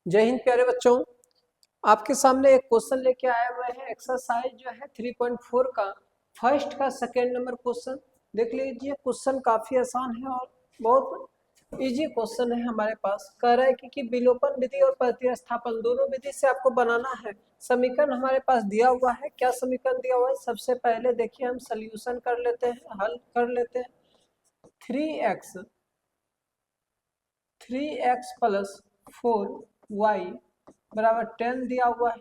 जय हिंद प्यारे बच्चों, आपके सामने एक क्वेश्चन लेके आए हुए हैं। एक्सरसाइज जो है 3.4 का फर्स्ट का सेकेंड नंबर क्वेश्चन देख लीजिए। क्वेश्चन काफी आसान है और बहुत इजी क्वेश्चन है। हमारे पास कह रहा है कि विलोपन विधि और प्रतिस्थापन दोनों विधि से आपको बनाना है। समीकरण हमारे पास दिया हुआ है। क्या समीकरण दिया हुआ है? सबसे पहले देखिए हम सोल्यूशन कर लेते हैं, हल कर लेते हैं। 3x प्लस 4y बराबर 10 दिया हुआ है।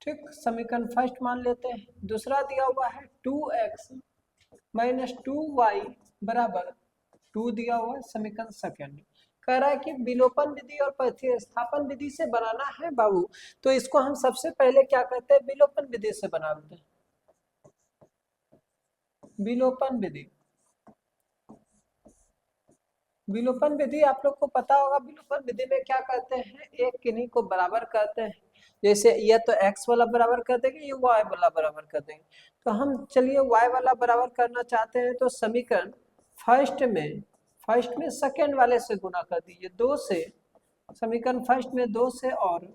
ठीक, समीकरण फर्स्ट मान लेते हैं। दूसरा दिया हुआ है 2x माइनस 2y बराबर 2 दिया हुआ है। समीकरण सेकेंड कह रहा है कि विलोपन विधि और प्रतिस्थापन विधि से बनाना है बाबू। तो इसको हम सबसे पहले क्या करते हैं? विलोपन विधि से बनाते हैं। विलोपन विधि, विलोपन विधि आप लोग को पता होगा। विलोपन विधि में क्या करते हैं? एक किन्हीं को बराबर करते हैं। जैसे ये तो x वाला बराबर कर देंगे, ये y वाला बराबर कर देंगे। तो हम चलिए y वाला बराबर करना चाहते हैं, तो समीकरण फर्स्ट में सेकेंड वाले से गुना कर दीजिए 2 से। समीकरण फर्स्ट में 2 से और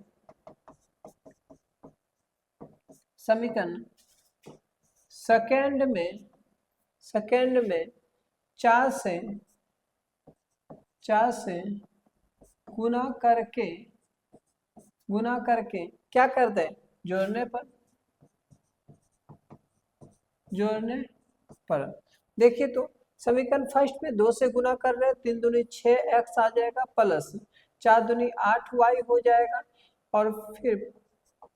समीकरण सेकेंड में 4 से गुना करके क्या कर दे? जोड़ने पर देखिए तो समीकरण फर्स्ट में 2 से गुना कर रहे हैं, 3 दूनी 6x आ जाएगा प्लस 4 दूनी 8y हो जाएगा और फिर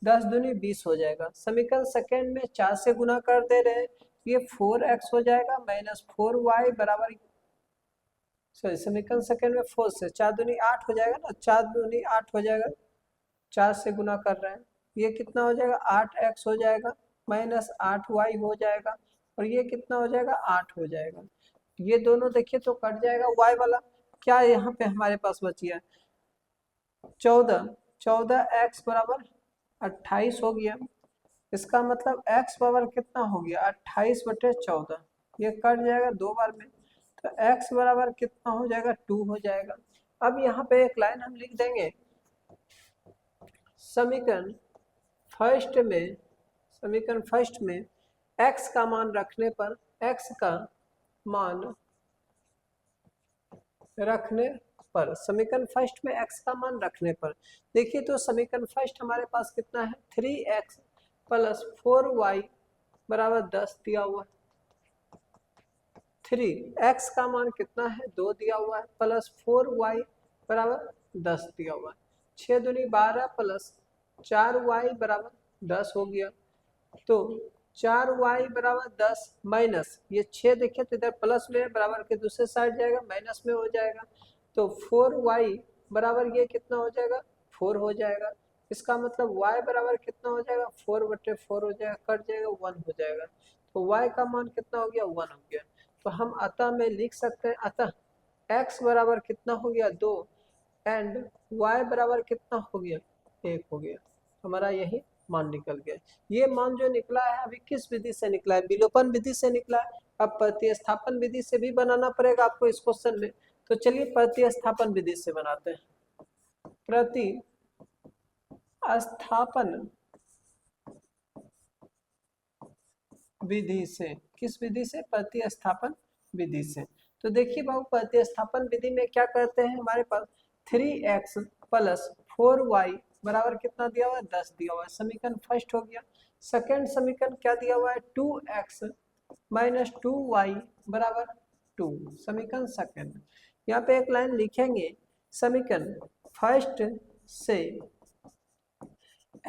10 दूनी 20 हो जाएगा। समीकरण सेकेंड में 4 से गुना कर दे रहे हैं, ये 4x हो जाएगा माइनस 4y बराबर, सॉरी समीकरण सेकेंड में 4 से 4 दूनी 8 हो जाएगा ना, 4 दूनी 8 हो जाएगा। 4 से गुना कर रहे हैं, ये कितना हो जाएगा? 8x हो जाएगा माइनस 8y हो जाएगा और ये कितना हो जाएगा? 8 हो जाएगा। ये दोनों देखिए तो कट जाएगा। y वाला क्या यहाँ पे हमारे पास बची है? 14x बराबर 28 हो गया। इसका मतलब x पावर कितना हो गया? 28/14। ये कट जाएगा 2 बार में, तो x बराबर कितना हो जाएगा? 2 हो जाएगा। अब यहाँ पे एक लाइन हम लिख देंगे। समीकरण फर्स्ट में x का मान रखने पर समीकरण फर्स्ट में x का मान रखने पर देखिए तो समीकरण फर्स्ट हमारे पास कितना है? 3x प्लस 4y बराबर 10 दिया हुआ है। 3x का मान कितना है? 2 दिया हुआ है प्लस 4y बराबर 10 दिया हुआ है। 6 दूनी 12 प्लस 4y बराबर 10 हो गया। तो 4y बराबर 10 माइनस ये 6 देखिए तो इधर प्लस में है, बराबर के दूसरे साइड जाएगा, माइनस में हो जाएगा। तो 4y बराबर ये कितना हो जाएगा? 4 हो जाएगा। इसका मतलब y बराबर कितना हो जाएगा? 4/4 हो जाएगा, कट जाएगा, 1 हो जाएगा। तो y का मान कितना हो गया? 1 हो गया। तो हम अतः में लिख सकते हैं, अतः x बराबर कितना हो गया? 2 एंड y बराबर कितना हो गया? 1 हो गया। हमारा यही मान निकल गया। ये मान जो निकला है अभी किस विधि से निकला है? विलोपन विधि से निकला है। अब प्रतिस्थापन विधि से भी बनाना पड़ेगा आपको इस क्वेश्चन में। तो चलिए प्रतिस्थापन विधि से बनाते हैं। प्रतिस्थापन विधि से, किस विधि से? प्रतिस्थापन विधि से। तो देखिए बाबू, प्रतिस्थापन विधि में क्या करते हैं? हमारे पास 3x प्लस 4y बराबर कितना दिया हुआ है? 10 दिया हुआ है। समीकरण फर्स्ट हो गया। सेकेंड समीकरण क्या दिया हुआ है? 2x माइनस 2y बराबर 2। समीकरण सेकेंड। यहाँ पे एक लाइन लिखेंगे, समीकरण फर्स्ट से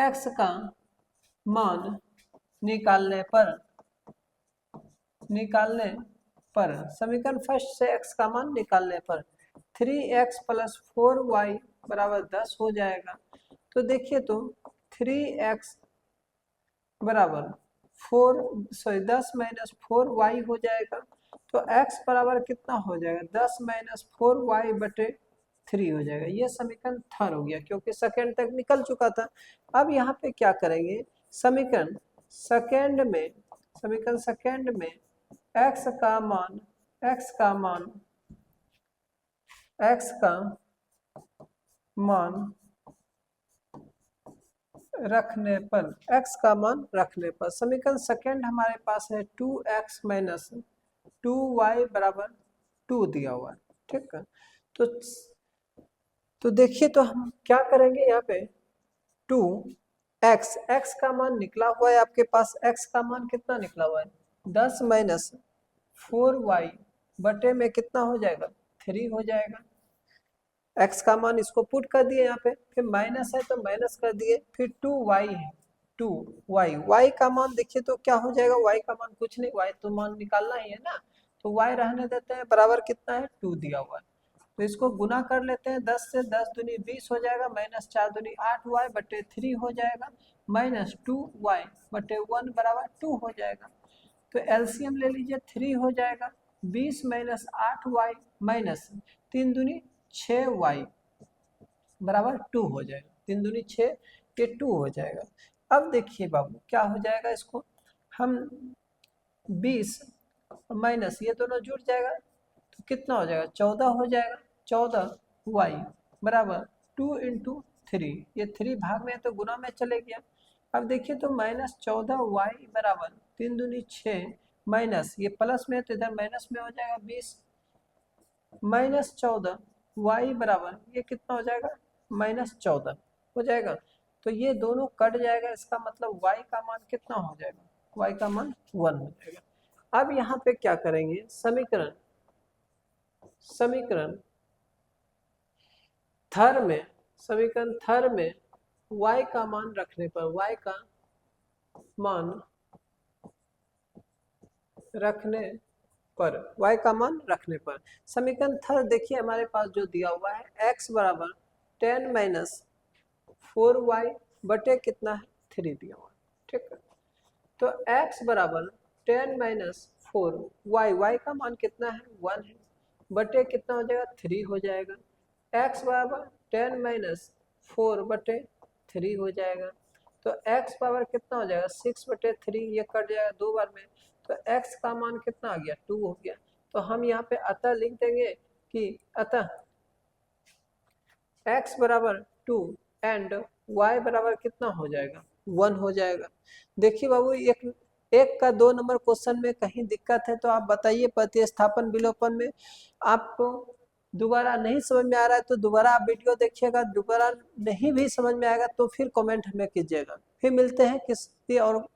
x का मान निकालने पर समीकरण फर्स्ट से x का मान निकालने पर 3x प्लस 4y बराबर 10 हो जाएगा। तो देखिए तो 3x बराबर 10 माइनस 4y हो जाएगा। तो x बराबर कितना हो जाएगा? 10 माइनस 4y/3 हो जाएगा। ये समीकरण थर्ड हो गया क्योंकि सेकेंड तक निकल चुका था। अब यहाँ पे क्या करेंगे? समीकरण सेकेंड में x का मान रखने पर, x का मान रखने पर। समीकरण सेकेंड हमारे पास है 2x माइनस 2y बराबर 2 दिया हुआ है। ठीक है, तो देखिए, तो हम क्या करेंगे यहाँ पे 2x, x का मान निकला हुआ है आपके पास, x का मान कितना निकला हुआ है 10 माइनस 4y बटे में कितना हो जाएगा 3 हो जाएगा। x का मान इसको पुट कर दिए यहाँ पे, फिर माइनस है तो माइनस कर दिए, फिर 2y है 2y, y का मान देखिए तो क्या हो जाएगा, y का मान कुछ नहीं, y तो मान निकालना ही है ना, तो y रहने देते हैं, बराबर कितना है 2 दिया हुआ है। तो इसको गुना कर लेते हैं, 10 से 10 दूनी 20 हो जाएगा, माइनस 4 दूनी 8y बटे 3 हो जाएगा, माइनस 2y बटे 1 बराबर 2 हो जाएगा। तो एलसीएम ले लीजिए, 3 हो जाएगा, 20 माइनस 8y माइनस 3 दूनी 6y बराबर 2 हो जाएगा, 3 दूनी 6, ये 2 हो जाएगा। अब देखिए बाबू क्या हो जाएगा, इसको हम 20 माइनस ये दोनों जुड़ जाएगा तो कितना हो जाएगा 14 हो जाएगा, 14y बराबर 2 इंटू 3, ये 3 भाग में है तो गुना में चले गया। अब देखिए तो माइनस 14y बराबर 3 दूनी 6 माइनस ये प्लस में है तो इधर माइनस में हो जाएगा 20 माइनस 14y बराबर ये कितना हो जाएगा माइनस 14 हो जाएगा। तो ये दोनों कट जाएगा, इसका मतलब y का मान कितना हो जाएगा, y का मान 1 हो जाएगा। अब यहाँ पे क्या करेंगे, समीकरण थर में y का मान रखने पर, y का मान रखने पर समीकरण थर देखिए हमारे पास जो दिया हुआ है x बराबर 10 माइनस 4y बटे कितना है 3 दिया हुआ है। ठीक है, तो x बराबर 10 माइनस 4y का मान कितना है 1 है, बटे कितना हो जाएगा 3 हो जाएगा। x बराबर 10 माइनस 4 बटे 3 हो जाएगा, तो x पावर कितना हो जाएगा 6 बटे 3, ये कट जाएगा 2 बार में, तो x का मान कितना आ गया 2 हो गया। तो हम यहाँ पे अतः लिख देंगे कि अतः x बराबर 2 एंड y बराबर कितना हो जाएगा 1 हो जाएगा। देखिए बाबू, एक का 2 नंबर क्वेश्चन में कहीं दिक्कत है तो आप बताइए, प्रतिस्थापन विलोपन में आपको दोबारा नहीं समझ में आ रहा है तो दोबारा आप वीडियो देखिएगा, दोबारा नहीं भी समझ में आएगा तो फिर कमेंट हमें कीजिएगा। फिर मिलते हैं किसी और